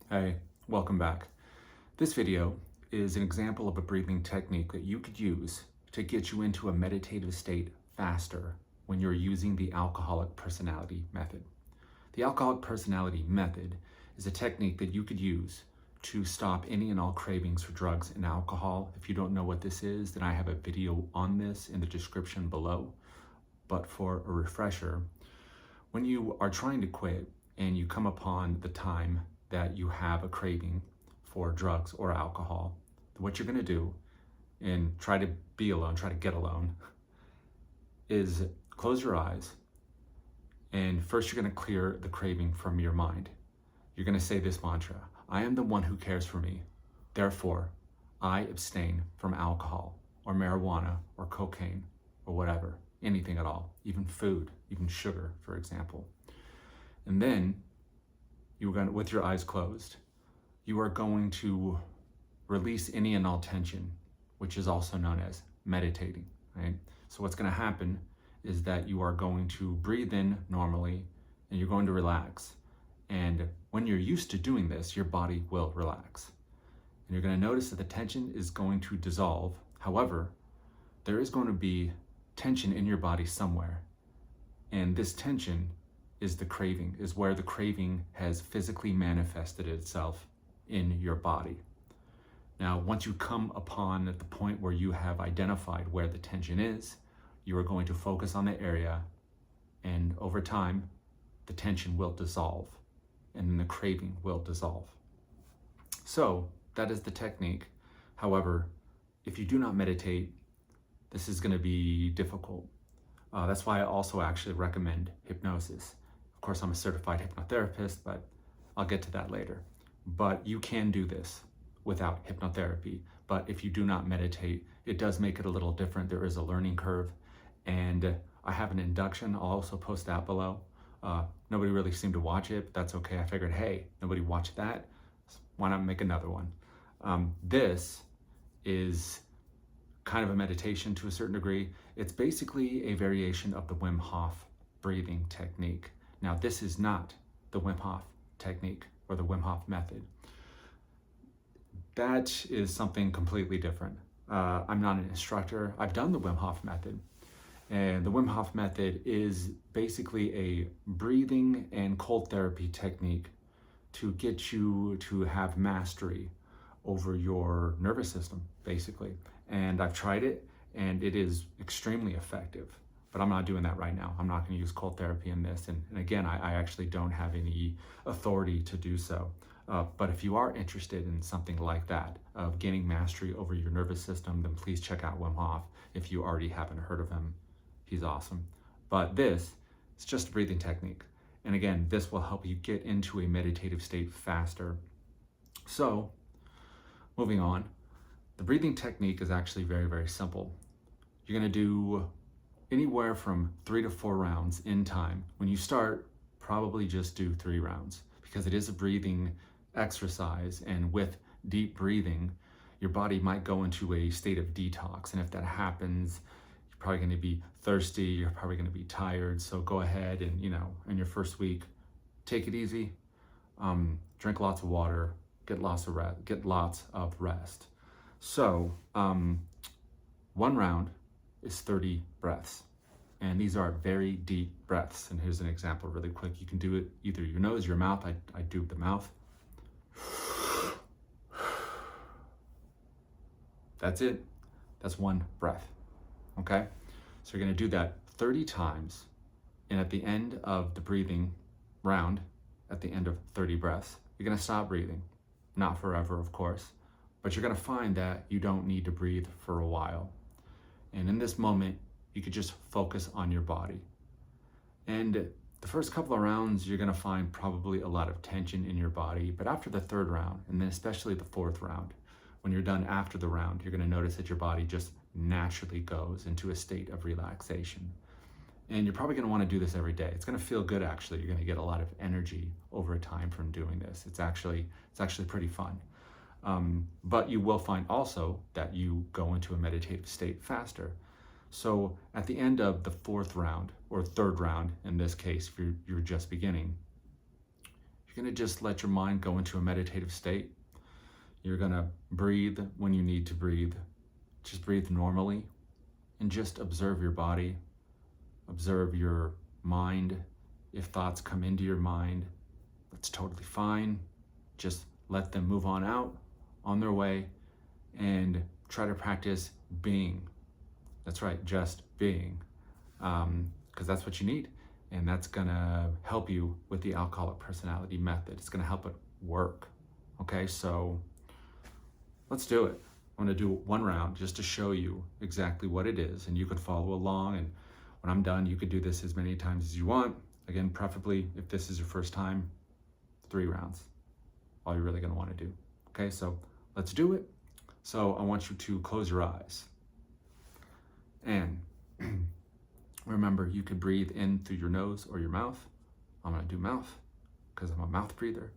Hey, welcome back. This video is an example of a breathing technique that you could use to get you into a meditative state faster when you're using the alcoholic personality method. The alcoholic personality method is a technique that you could use to stop any and all cravings for drugs and alcohol. If you don't know what this is, then I have a video on this in the description below. But for a refresher, when you are trying to quit and you come upon the time that you have a craving for drugs or alcohol, what you're going to do and try to be alone, try to get alone, is close your eyes, and first you're going to clear the craving from your mind. You're going to say this mantra: I am the one who cares for me. Therefore, I abstain from alcohol or marijuana or cocaine or whatever, anything at all, even food, even sugar, for example. And then you're going to, with your eyes closed, you are going to release any and all tension, which is also known as meditating, right? So what's going to happen is that you are going to breathe in normally and you're going to relax. And when you're used to doing this, your body will relax. And you're going to notice that the tension is going to dissolve. However, there is going to be tension in your body somewhere. And this tension is the craving, is where the craving has physically manifested itself in your body. Now, once you come upon at the point where you have identified where the tension is, you are going to focus on the area, and over time, the tension will dissolve, and then the craving will dissolve. So that is the technique. However, if you do not meditate, this is going to be difficult. That's why I also actually recommend hypnosis. Of course, I'm a certified hypnotherapist, but I'll get to that later. But you can do this without hypnotherapy. But if you do not meditate, it does make it a little different. There is a learning curve. And I have an induction. I'll also post that below. Nobody really seemed to watch it, but that's okay. I figured, hey, nobody watched that. Why not make another one? This is kind of a meditation to a certain degree. It's basically a variation of the Wim Hof breathing technique. Now, this is not the Wim Hof technique or the Wim Hof method. That is something completely different. I'm not an instructor. I've done the Wim Hof method. And the Wim Hof method is basically a breathing and cold therapy technique to get you to have mastery over your nervous system, basically. And I've tried it, and it is extremely effective. But I'm not doing that right now. I'm not going to use cold therapy in this. And again, I actually don't have any authority to do so. But if you are interested in something like that, of gaining mastery over your nervous system, then please check out Wim Hof. If you already haven't heard of him, he's awesome. But this is just a breathing technique. And again, this will help you get into a meditative state faster. So, moving on, the breathing technique is actually very, very simple. You're going to do anywhere from 3 to 4 rounds in time. When you start, probably just do 3 rounds because it is a breathing exercise, and with deep breathing, your body might go into a state of detox. And if that happens, you're probably going to be thirsty, you're probably going to be tired. So go ahead and, in your first week, take it easy, drink lots of water, get lots of rest. So 1 round is 30 breaths. And these are very deep breaths. And here's an example really quick. You can do it either your nose, your mouth. I do the mouth. That's it. That's 1 breath. Okay? So you're going to do that 30 times. And at the end of the breathing round, at the end of 30 breaths, you're going to stop breathing. Not forever, of course. But you're going to find that you don't need to breathe for a while. And in this moment, you could just focus on your body. And the first couple of rounds, you're going to find probably a lot of tension in your body. But after the 3rd round, and then especially the 4th round, when you're done after the round, you're going to notice that your body just naturally goes into a state of relaxation. And you're probably going to want to do this every day. It's going to feel good, actually. You're going to get a lot of energy over time from doing this. It's actually pretty fun. But you will find also that you go into a meditative state faster. So at the end of the 4th round, or 3rd round in this case, if you're just beginning, you're you're gonna just let your mind go into a meditative state. You're gonna breathe when you need to breathe. Just breathe normally and just observe your body, observe your mind. If thoughts come into your mind, that's totally fine. Just let them move on out on their way and try to practice being. That's right, just being, because that's what you need. And that's gonna help you with the alcoholic personality method. It's gonna help it work. Okay, so let's do it. I'm gonna do one round just to show you exactly what it is, and you can follow along. And when I'm done, you could do this as many times as you want. Again, preferably, if this is your first time, 3 rounds, all you're really gonna wanna do. Okay, so let's do it. So I want you to close your eyes. And remember, you could breathe in through your nose or your mouth. I'm gonna do mouth, because I'm a mouth breather.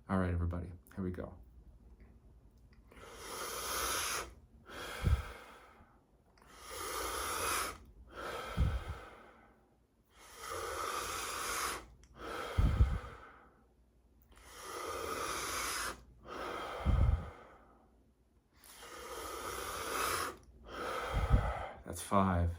All right, everybody, here we go. That's 5.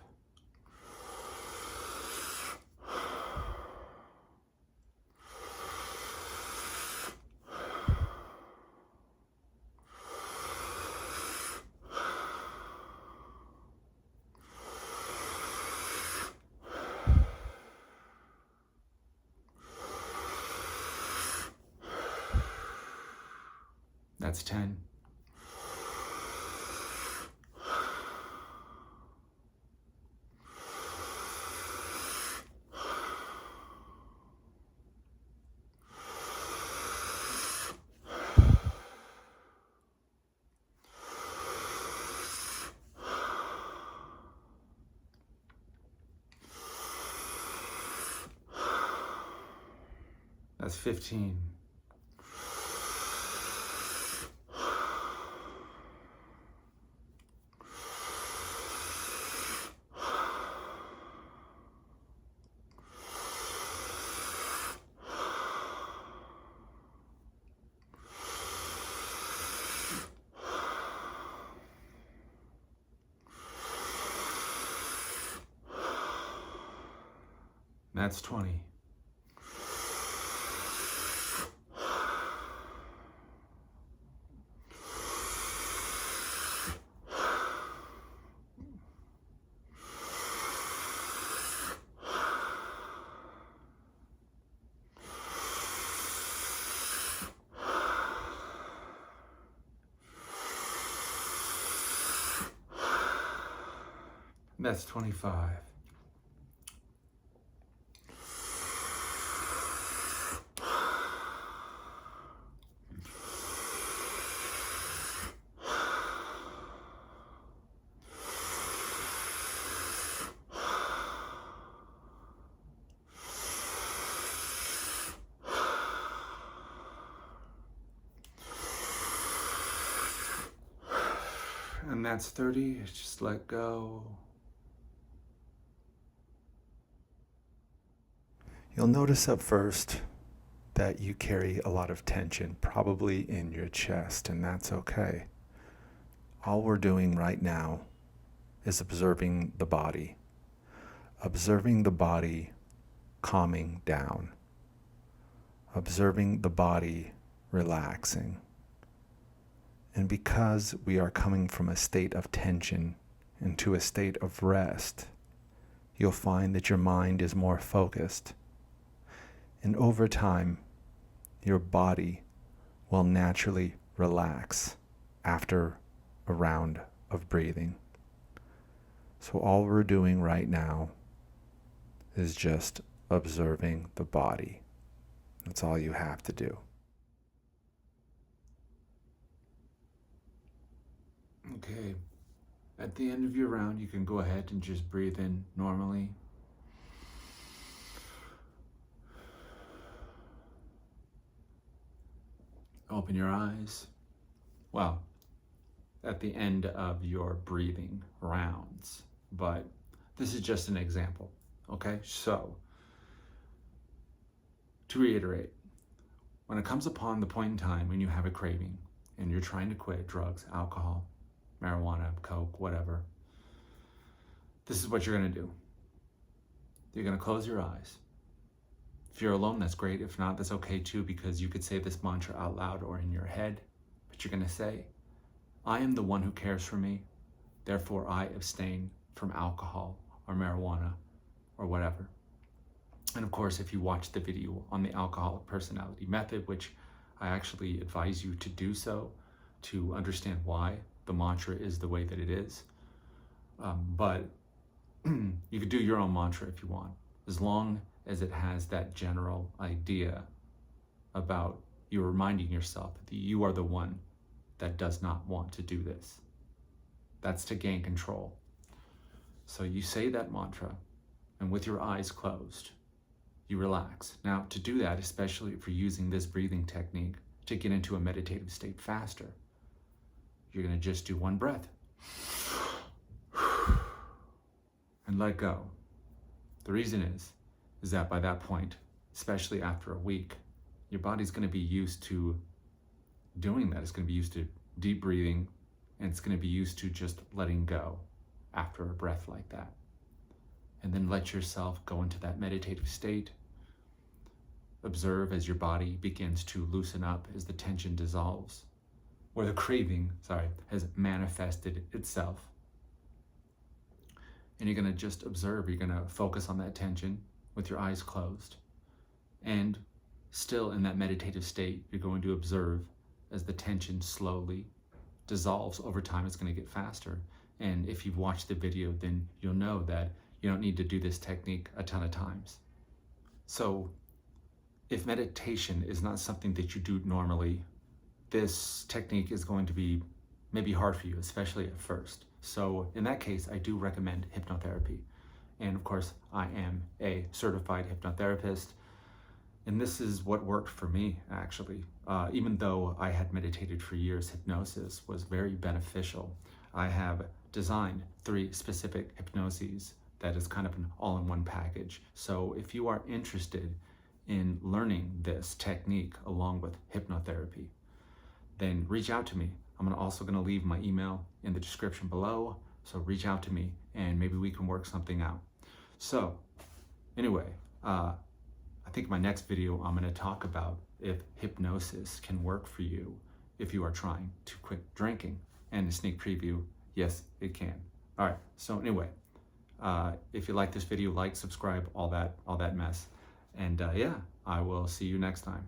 That's 10. That's 15. That's 20. That's 25. And that's 30. Just let go. You'll notice at first that you carry a lot of tension, probably in your chest, and that's okay. All we're doing right now is observing the body calming down, observing the body relaxing. And because we are coming from a state of tension into a state of rest, you'll find that your mind is more focused. And over time, your body will naturally relax after a round of breathing. So all we're doing right now is just observing the body. That's all you have to do. Okay. At the end of your round, you can go ahead and just breathe in normally. Open your eyes. Well, at the end of your breathing rounds, but this is just an example. Okay, so to reiterate, when it comes upon the point in time when you have a craving and you're trying to quit drugs, alcohol, marijuana, coke, whatever, this is what you're going to do. You're going to close your eyes. If you're alone, that's great. If not, that's okay too, because you could say this mantra out loud or in your head, but you're going to say, I am the one who cares for me, therefore I abstain from alcohol or marijuana or whatever. And of course, if you watch the video on the alcoholic personality method, which I actually advise you to do so to understand why the mantra is the way that it is. But you could do your own mantra if you want, as long as it has that general idea about you reminding yourself that you are the one that does not want to do this. That's to gain control. So you say that mantra, and with your eyes closed, you relax. Now, to do that, especially if you're using this breathing technique to get into a meditative state faster, you're going to just do one breath and let go. The reason is that by that point, especially after a week, your body's going to be used to doing that. It's going to be used to deep breathing, and it's going to be used to just letting go after a breath like that. And then let yourself go into that meditative state. Observe as your body begins to loosen up, as the tension dissolves, or the craving, has manifested itself. And you're going to just observe. You're going to focus on that tension with your eyes closed. And still in that meditative state, you're going to observe as the tension slowly dissolves. Over time, it's going to get faster. And if you've watched the video, then you'll know that you don't need to do this technique a ton of times. So if meditation is not something that you do normally, this technique is going to be maybe hard for you, especially at first. So in that case, I do recommend hypnotherapy. And of course, I am a certified hypnotherapist. And this is what worked for me, actually. Even though I had meditated for years, hypnosis was very beneficial. I have designed 3 specific hypnoses that is kind of an all-in-one package. So if you are interested in learning this technique along with hypnotherapy, then reach out to me. I'm also going to leave my email in the description below. So reach out to me and maybe we can work something out. So anyway, I think my next video, I'm going to talk about if hypnosis can work for you if you are trying to quit drinking. And a sneak preview, yes, it can. All right, so anyway, if you like this video, like, subscribe, all that mess. And yeah, I will see you next time.